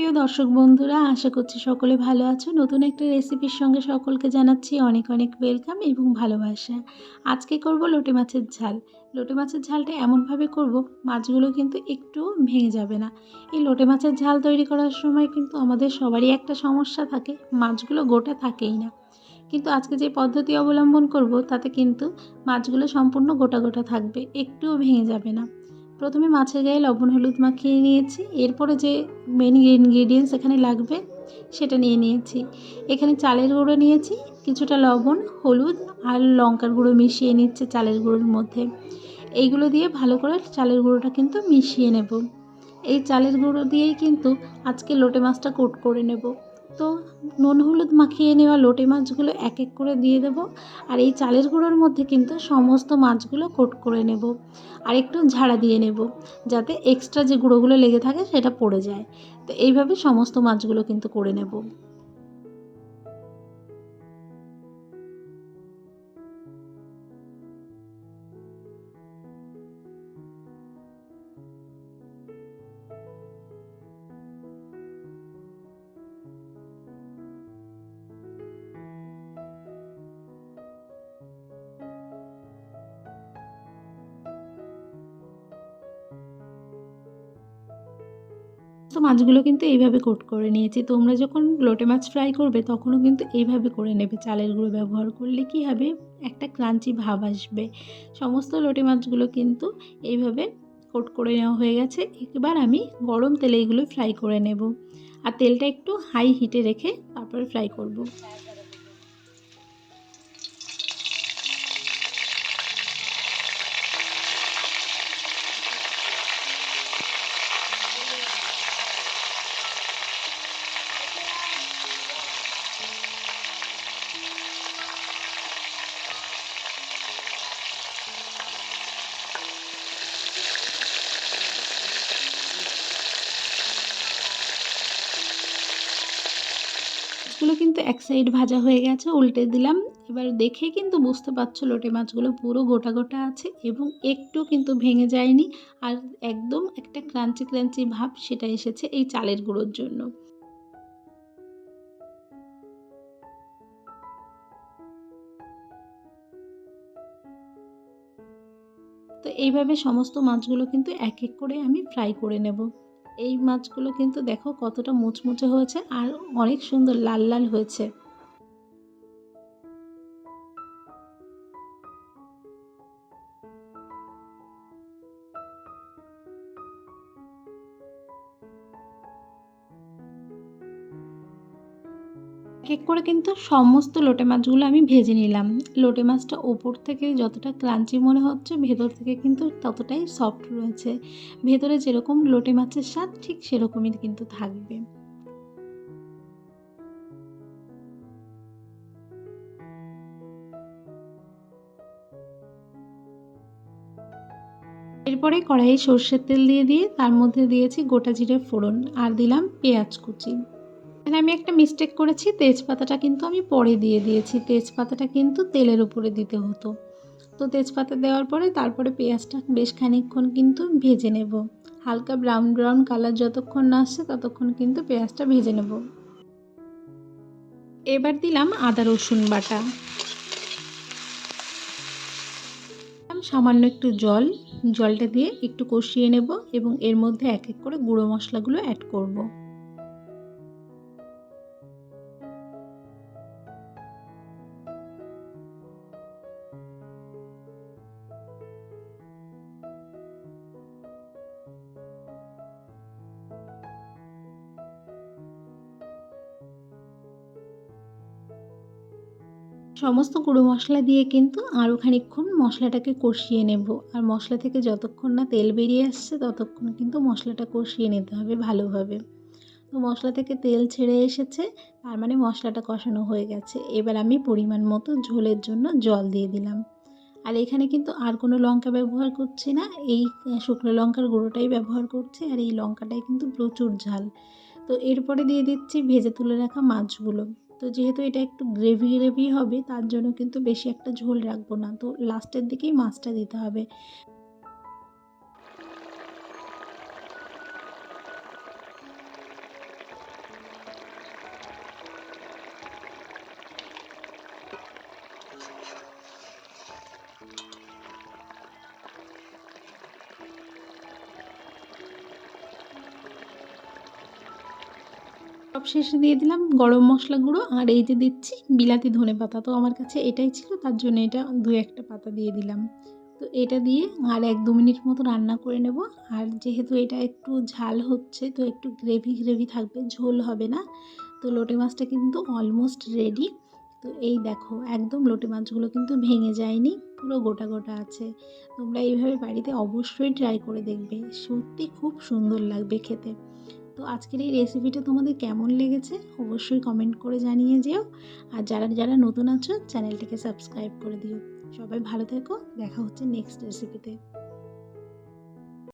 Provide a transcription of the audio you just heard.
প্রিয় দর্শক বন্ধুরা, আশা করছি সকলে ভালো আছো। নতুন একটা রেসিপির সঙ্গে সকলকে জানাচ্ছি অনেক অনেক ওয়েলকাম এবং ভালোবাসা। আজকে করব লোটে মাছের ঝাল। লোটে মাছের ঝালটা এমনভাবে করব, মাছগুলো কিন্তু একটুও ভেঙে যাবে না। এই লোটে মাছের ঝাল তৈরি করার সময় কিন্তু আমাদের সবারই একটা সমস্যা থাকে, মাছগুলো গোটা থাকেই না। কিন্তু আজকে যে পদ্ধতি অবলম্বন করব তাতে কিন্তু মাছগুলো সম্পূর্ণ গোটা গোটা থাকবে, একটুও ভেঙে যাবে না। প্রথমে মাছের গায়ে লবণ হলুদ মাখিয়ে নিয়েছি। এরপরে যে মেন ইনগ্রিডিয়েন্টস এখানে লাগবে সেটা নিয়ে নিয়েছি। এখানে চালের গুঁড়ো নিয়েছি, কিছুটা লবণ, হলুদ আর লঙ্কার গুঁড়ো মিশিয়ে নিচ্ছে চালের গুঁড়োর মধ্যে। এইগুলো দিয়ে ভালো করে চালের গুঁড়োটা কিন্তু মিশিয়ে নেব। এই চালের গুঁড়ো দিয়েই কিন্তু আজকে লোটে মাছটা কোট করে নেব। তো নুন হলুদ মাখিয়ে নেওয়া লোটে মাছগুলো এক এক করে দিয়ে দেব। আর এই চালের গুঁড়োর মধ্যে কিন্তু সমস্ত মাছগুলো কোট করে নেব। আর একটু ঝাড়া দিয়ে নেব, যাতে এক্সট্রা যে গুঁড়োগুলো লেগে থাকে সেটা পড়ে যায়। তো এইভাবে সমস্ত মাছগুলো কিন্তু করে নেব। তো মাছগুলো কিন্তু এইভাবে কোট করে নিয়েছি। তোমরা যখন লোটে মাছ ফ্রাই করবে তখনও কিন্তু এইভাবে করে নেবে। চালের গুঁড়ো ব্যবহার করলে কী হবে, একটা ক্রাঞ্চি ভাব আসবে। সমস্ত লোটে মাছগুলো কিন্তু এইভাবে কোট করে নেওয়া হয়ে গেছে। এবার আমি গরম তেলে এগুলো ফ্রাই করে নেব। আর তেলটা একটু হাই হিটে রেখে তারপরে ফ্রাই করব। মাছগুলো কিন্তু এক সাইড ভাজা হয়ে গেছে, উল্টে দিলাম। এবার দেখে কিন্তু বুঝতে পারছো লোটে মাছগুলো পুরো গোটা গোটা আছে এবং একটু কিন্তু ভেঙে যায়নি। আর একদম একটা ক্রাঞ্চি ক্রাঞ্চি ভাব সেটা এসেছে এই চালের গুঁড়োর জন্য। তো এইভাবে সমস্ত মাছগুলো কিন্তু এক এক করে আমি ফ্রাই করে নেব। এই মাছগুলো কিন্তু দেখো কতটা মুচমুচে হয়েছে আর অনেক সুন্দর লাল লাল হয়েছে। এক এক করে কিন্তু সমস্ত লোটে মাছগুলো আমি ভেজে নিলাম। লোটে মাছটা ওপর থেকে যতটা ক্রাঞ্চি মনে হচ্ছে, ভেতর থেকে কিন্তু ততটাই সফট রয়েছে। ভেতরে যেরকম লোটে মাছের স্বাদ ঠিক সেরকমই কিন্তু থাকবে। এরপরে কড়াইয়ে সর্ষের তেল দিয়ে তার মধ্যে দিয়েছি গোটা জিরে ফোড়ন আর দিলাম পেঁয়াজ কুচি। এখানে আমি একটা মিস্টেক করেছি, তেজপাতাটা কিন্তু আমি পরে দিয়ে দিয়েছি। তেজপাতাটা কিন্তু তেলের উপরে দিতে হতো। তো তেজপাতা দেওয়ার পরে তারপরে পেঁয়াজটা বেশ খানিকক্ষণ কিন্তু ভেজে নেব। হালকা ব্রাউন ব্রাউন কালার যতক্ষণ না আসছে ততক্ষণ কিন্তু পেঁয়াজটা ভেজে নেব। এবার দিলাম আদা রসুন বাটা, সামান্য একটু জলটা দিয়ে একটু কষিয়ে নেব এবং এর মধ্যে এক এক করে গুঁড়ো মশলাগুলো অ্যাড করব। সমস্ত গুঁড়ো মশলা দিয়ে কিন্তু আরও খানিকক্ষণ মশলাটাকে কষিয়ে নেব। আর মশলা থেকে যতক্ষণ না তেল বেরিয়ে আসছে ততক্ষণ কিন্তু মশলাটা কষিয়ে নিতে হবে ভালোভাবে। তো মশলা থেকে তেল ছেড়ে এসেছে, তার মানে মশলাটা কষানো হয়ে গেছে। এবার আমি পরিমাণ মতো ঝোলের জন্য জল দিয়ে দিলাম। আর এখানে কিন্তু আর কোনো লঙ্কা ব্যবহার করছি না, এই শুকনো লঙ্কার গুঁড়োটাই ব্যবহার করছি। আর এই লঙ্কাটাই কিন্তু প্রচুর ঝাল। তো এরপরে দিয়ে দিচ্ছি ভেজে তুলে রাখা মাছগুলো। তো যেহেতু এটা একটু গ্রেভি গ্রেভি হবে তার জন্য কিন্তু বেশি একটা ঝোল রাখবো না, তো লাস্টের দিকেই মাছটা দিতে হবে। সব শেষে দিয়ে দিলাম গরম মশলা গুঁড়ো, আর এই যে দিচ্ছি বিলাতি ধনেপাতা। তো আমার কাছে এটাই ছিল, তার জন্য এটা 2-1টা পাতা দিয়ে দিলাম। তো এটা দিয়ে আর 1-2 মিনিট মতো রান্না করে নেব। আর যেহেতু এটা একটু ঝাল হচ্ছে, তো একটু গ্রেভি থাকবে, ঝোল হবে না। তো লোটে মাছটা কিন্তু অলমোস্ট রেডি। তো এই দেখো একদম লোটে মাছগুলো কিন্তু ভেঙে যায়নি, পুরো গোটা আছে। তোমরা এইভাবে বাড়িতে অবশ্যই ট্রাই করে দেখবে, সত্যি খুব সুন্দর লাগবে খেতে। তো আজকের এই রেসিপিটা তোমাদের কেমন লেগেছে অবশ্যই কমেন্ট করে জানিয়ে যেও। আর যারা নতুন আছো চ্যানেলটিকে সাবস্ক্রাইব করে দিও। সবাই ভালো থেকো, দেখা হচ্ছে নেক্সট রেসিপিতে।